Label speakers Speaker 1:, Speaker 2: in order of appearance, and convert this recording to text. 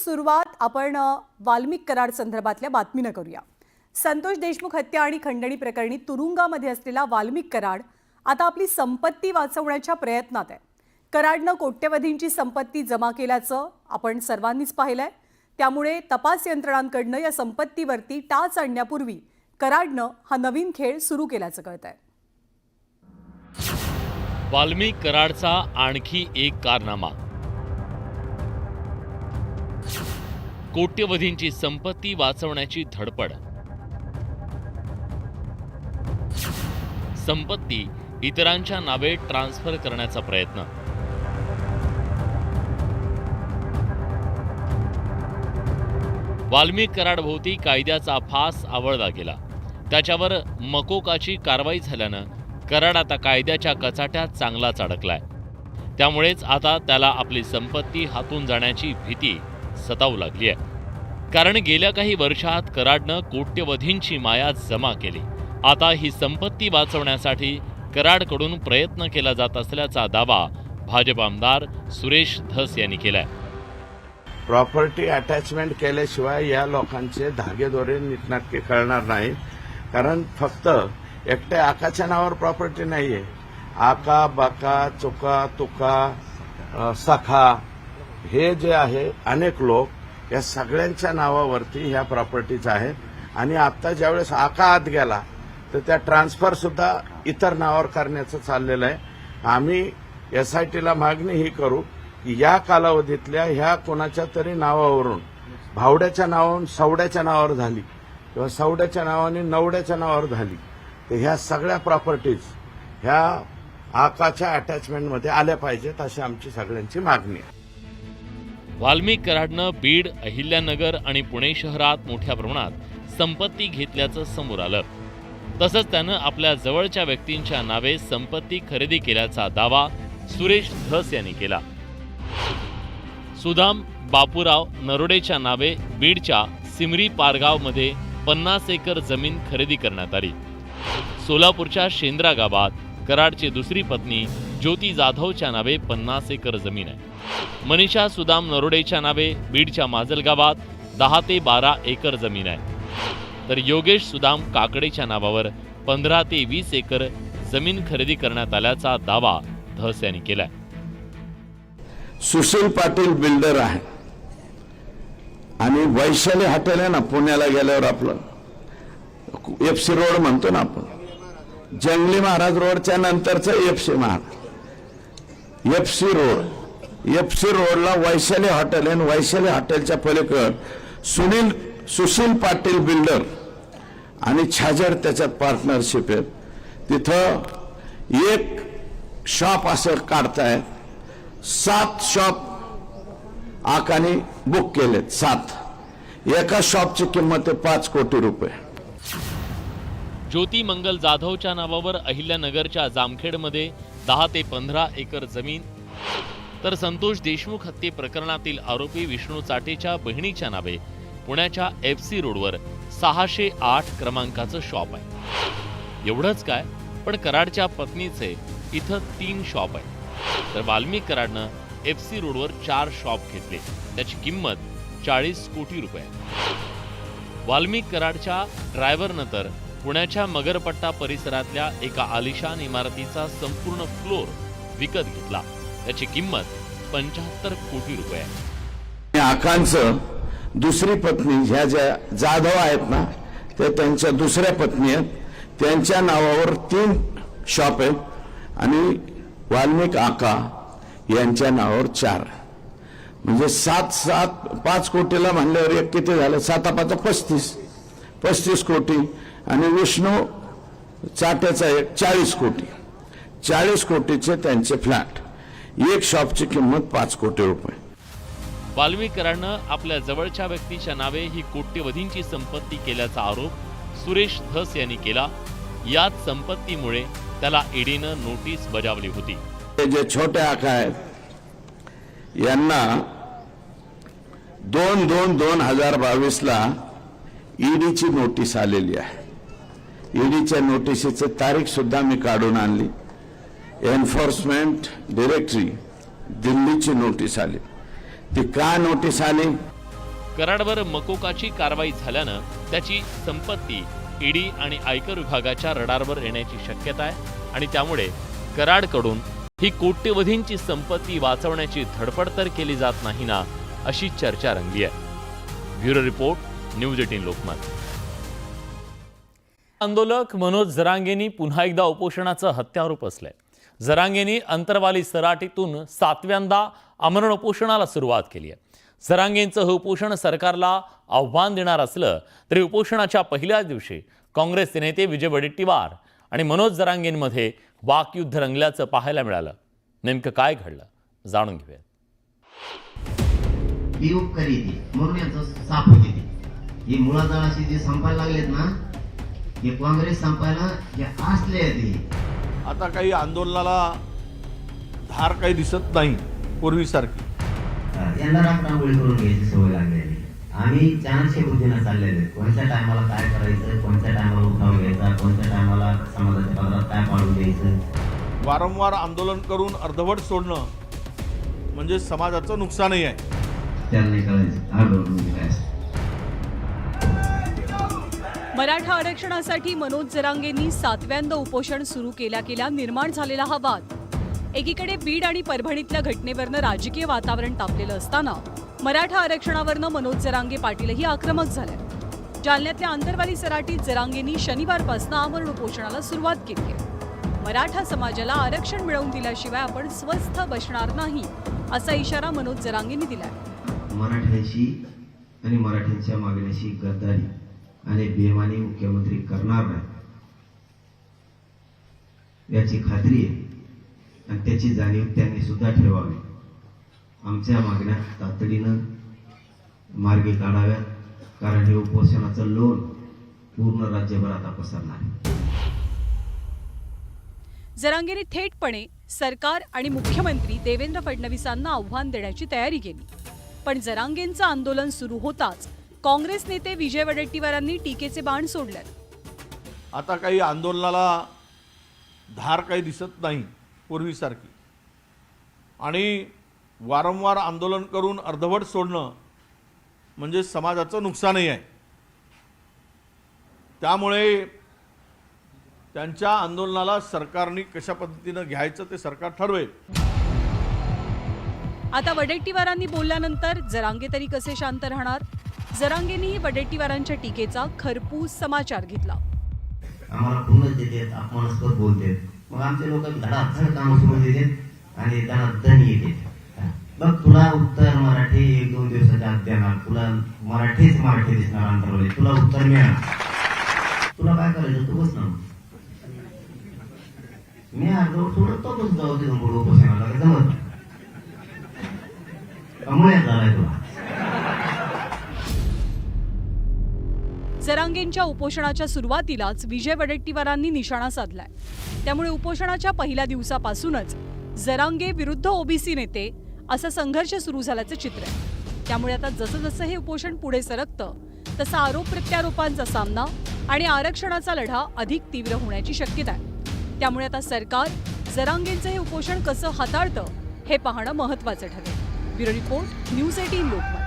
Speaker 1: सुरुवात आपण वाल्मिक कराड संदर्भातल्या बातमीनं करूया। संतोष देशमुख हत्या आणि खंडणी प्रकरणी तुरुंगामध्ये असलेला वाल्मिक कराड आता आपली संपत्ती वाचवण्याच्या प्रयत्नात आहे। कराडनं कोट्यवधींची संपत्ती जमा केल्याचं आपण सर्वांनीच पाहिलंय। त्यामुळे तपास यंत्रणांकडनं या संपत्तीवरती टाच आणण्यापूर्वी कराडनं हा नवीन खेळ सुरू केल्याचं कळतंय।
Speaker 2: वाल्मिक कराडचा आणखी एक कारनामा, कोट्यवधींची संपत्ती वाचवण्याची धडपड। संपत्ती इतरांच्या नावे ट्रान्सफर करण्याचा प्रयत्न। वाल्मिक कराडभोवती कायद्याचा फास आवळला गेला। त्याच्यावर मकोकाची कारवाई झाल्यानं कराड आता कायद्याच्या कचाट्यात चांगलाच अडकलाय। त्यामुळेच आता त्याला आपली संपत्ती हातून जाण्याची भीती सतावू लागली आहे। कारण गेल्या काही वर्षात कराडनं कोट्यवधींची माया जमा केली। आता ही संपत्ती वाचवण्यासाठी कराडकडून प्रयत्न केला जात असल्याचा दावा भाजप आमदार सुरेश धस यांनी केलाय।
Speaker 3: प्रॉपर्टी अटॅचमेंट केल्याशिवाय या लोकांचे धागेदोरे नीटनाटके कळणार नाही। कारण फक्त एकट्या आकाच्या नावावर प्रॉपर्टी नाहीये, आका बाका चुका तुका सखा हे जे आहे अनेक लोक या सगळ्यांच्या नावावरती ह्या प्रॉपर्टीज आहेत। आणि आता ज्यावेळेस आका आत गेला तर त्या ट्रान्सफर सुद्धा इतर नावावर करण्याचं चाललेलं आहे। आम्ही एसआयटीला मागणी ही करू की या कालावधीतल्या ह्या कोणाच्या तरी नावावरून भावड्याच्या नावावरून सवड्याच्या नावावर झाली किंवा सवड्याच्या नावाने नवड्याच्या नावावर झाली तर ह्या सगळ्या प्रॉपर्टीज ह्या आकाच्या अटॅचमेंटमध्ये आल्या पाहिजेत अशी आमची सगळ्यांची मागणी आहे।
Speaker 2: वाल्मिक कराडनं बीड, अहिल्यानगर आणि पुणे शहरात मोठ्या प्रमाणात संपत्ती घेतल्याचं समोर आलं। तसंच त्यानं आपल्या जवळच्या व्यक्तींच्या नावे संपत्ती खरेदी केल्याचा दावा सुरेश धस यांनी केला। सुदाम बापूराव नरोडेच्या नावे बीडच्या सिमरी पारगावमध्ये 50 एकर जमीन खरेदी करण्यात आली। सोलापूरच्या शेंद्रा गावात कराडची दुसरी पत्नी ज्योती जाधवच्या नावे 50 एकर जमीन आहे। मनीषा सुदाम नरोडेच्या नावे बीडच्या माजल गावात 10 ते 12 एकर जमीन आहे। तर योगेश सुदाम काकडेच्या नावावर 15 ते 20 एकर जमीन खरेदी करण्यात आल्याचा दावा धस यांनी केलाय।
Speaker 4: सुशील पाटील बिल्डर आहे आणि वैशाली हॉटेल आहे ना पुण्याला गेल्यावर आपलं एफसी रोड म्हणतो ना आपण, जंगली महाराज रोडच्या नंतरचं एफसी महाराज एफसी रोडला वैशाली हॉटेल आहे। वैशाली हॉटेलच्या पलीकड सुशील पाटील बिल्डर आणि छाजर त्याच्यात पार्टनरशिप आहे। तिथं एक शॉप असं काढतायत, 7 शॉप आकाने बुक केलेत। 7 एका शॉपची किंमत आहे 5 कोटी रुपये।
Speaker 2: ज्योती मंगल जाधवच्या नावावर अहिल्यानगरच्या जामखेडमध्ये 10 ते 15 एकर जमीन। तर संतोष देशमुख हत्ये प्रकरणातील आरोपी विष्णू चाटेच्या बहिणीच्या नावे पुण्याच्या एफसी रोडवर 608 क्रमांकाचं शॉप आहे। एवढंच काय, पण कराडच्या पत्नीचे इथं 3 शॉप आहे। तर वाल्मिक कराडनं एफसी रोडवर 4 शॉप घेतले, त्याची किंमत 40 कोटी रुपये। वाल्मिक कराडच्या ड्रायव्हरनं तर पुण्याच्या मगरपट्टा परिसरातल्या एका आलिशान इमारतीचा संपूर्ण फ्लोर विकत घेतला, त्याची किंमत 75 कोटी रुपये आहे।
Speaker 4: आकांचं दुसरी पत्नी ह्या ज्या जाधव आहेत ना ते त्यांच्या दुसऱ्या पत्नी आहेत, त्यांच्या नावावर 3 शॉप आहेत आणि वाल्मिक आका यांच्या नावावर 4। म्हणजे 5 कोटीला म्हणल्यावर एक किती झालं, 7 5 35 कोटी आणि विष्णू चाट्याचा एक 40 कोटी। 40 कोटीचे त्यांचे फ्लॅट, एक शॉपची किंमत 5 कोटी रुपये।
Speaker 2: वाल्मिक कराडनं आपल्या जवळच्या व्यक्तीच्या नावे ही कोट्यवधींची संपत्ती केल्याचा आरोप सुरेश धस यांनी केला। याच संपत्तीमुळे त्याला ईडीनं नोटीस बजावली होती।
Speaker 4: जे छोटे आका आहेत यांना 2/2/2022 ईडीची नोटीस आलेली आहे। ईडीच्या नोटिसीची तारीख सुद्धा मी काढून आणली। एन्फोर्समेंट डायरेक्टरी दिल्लीची नोटीस आली। ती का नोटीस आली
Speaker 2: कराडवर मकोकाची कारवाई झाल्यानं त्याची संपत्ती ईडी आणि आयकर विभागाच्या रडारवर येण्याची शक्यता आहे आणि त्यामुळे कराडकडून ही कोट्यवधींची संपत्ती वाचवण्याची धडपड तर केली जात नाही ना, अशी चर्चा रंगली आहे. Bureau report, news 18 Lokmat. आंदोलक मनोज जरांगेंनी पुन्हा एकदा उपोषणाचं हत्यार उपसलंय. जरांगेंनी अंतरवाली सराटीतून 7व्यांदा आमरण उपोषणाला सुरुवात केली आहे. जरांगेंचं हे उपोषण सरकारला आव्हान देणार असलं तरी उपोषणाच्या पहिल्याच दिवशी काँग्रेसचे नेते विजय वडेट्टीवार आणि मनोज जरांगेंमध्ये वाकयुद्ध रंगल्याचं पाहायला मिळालं. नेमकं काय घडलं जाणून घेऊया.
Speaker 5: ही उपकारी ती म्हणून यांचं साफ होते ती. ही मुळातळाशी जे संपायला लागलेत ना, हे काँग्रेस संपायला जे असले ते.
Speaker 6: आता काही आंदोलनाला धार काही दिसत नाही पूर्वीसारखी.
Speaker 5: यांना रांगोळी करून घ्यायची सवय लागलेली. आम्ही चाणक्य बुद्धीनं चाललेले. कोणत्या टायमाला काय करायचं, कोणत्या टायमाला उठाव घ्यायचा, कोणत्या टायमाला समाजाच्या पदरात काय पाडून द्यायचं.
Speaker 6: वारंवार आंदोलन करून अर्धवट सोडणं म्हणजे समाजाचं नुकसानही आहे.
Speaker 5: त्याला नाही कळायचं आंदोलन म्हणजे काय असतं.
Speaker 1: मराठा आरक्षणासाठी मनोज जरांगेंनी 7व्यांदा उपोषण सुरू केल्या निर्माण झालेला हा वाद. एकीकडे बीड आणि परभणीतल्या घटनेवरनं राजकीय वातावरण तापलेलं असताना मराठा आरक्षणावरनं मनोज जरांगे पाटीलही आक्रमक झाले. जालन्यातल्या आंतरवाली सराटीत जरांगेंनी शनिवारपासून आमरण उपोषणाला सुरुवात केली आहे. मराठा समाजाला आरक्षण मिळवून दिल्याशिवाय आपण स्वस्थ बसणार नाही, असा इशारा मनोज जरांगेंनी दिलाय.
Speaker 5: मराठ्यांशी आणि मराठ्यांच्या मागण्याशी गद्दारी आणि बेमानी मुख्यमंत्री करणार नाही याची खात्री आहे आणि त्याची जाणीव त्यांनी सुद्धा ठेवावी. आमच्या मागण्या तातडीनं मार्गी काढाव्यात, कारण हे उपोषणाचं लोण पूर्ण राज्यभर आता पसरणार आहे.
Speaker 1: जरांगेंनी थेटपणे सरकार आणि मुख्यमंत्री देवेंद्र फडणवीसांना आव्हान देण्याची तयारी केली. पण जरांगेंचं आंदोलन सुरू होताच काँग्रेस नेते विजय वडेट्टीवारांनी टीकेचे बाण सोडले.
Speaker 6: आता काही आंदोलनाला धार काही दिसत नाही पूर्वीसारखी आणि वारंवार आंदोलन करून अर्धवट सोडणं म्हणजे समाजाचं नुकसानही आहे. त्यामुळे त्यांच्या आंदोलनाला सरकारने कशा पद्धतीनं घ्यायचं ते सरकार ठरवेल.
Speaker 1: आता वडेट्टीवारांनी बोलल्यानंतर जरांगे तरी कसे शांत राहणार? जरांगेंनीही वडेट्टीवारांच्या टीकेचा खरपूस समाचार घेतला.
Speaker 5: आम्हाला पूर्ण देतात, अपमानास्पद बोलतात. मग आमचे लोक धडाधड कामं सोडून देतात आणि त्यांना दण येते. बघ तुला उत्तर मराठी 1-2 दिवसाच्या आत देणार, तुला मराठी दिसणार अंतरवले, तुला उत्तर मिळणार. तुला काय करायचं तू बस ना. मी अर्धवट सोडत तो बस जाऊ तिथून बोलू उपोषणाला जमत मुळ्यात झालाय तुला.
Speaker 1: जरांगेंच्या उपोषणाच्या सुरुवातीलाच विजय वडेट्टीवारांनी निशाणा साधलाय. त्यामुळे उपोषणाच्या पहिल्या दिवसापासूनच जरांगे विरुद्ध ओबीसी नेते असा संघर्ष सुरू झाल्याचं चित्र आहे. त्यामुळे आता जसं जसं हे उपोषण पुढे सरकतं तसा आरोप प्रत्यारोपांचा सामना आणि आरक्षणाचा लढा अधिक तीव्र होण्याची शक्यता आहे. त्यामुळे आता सरकार जरांगेंचं हे उपोषण कसं हाताळतं हे पाहणं महत्त्वाचं ठरेल. Bureau report, news 18 Lokmat.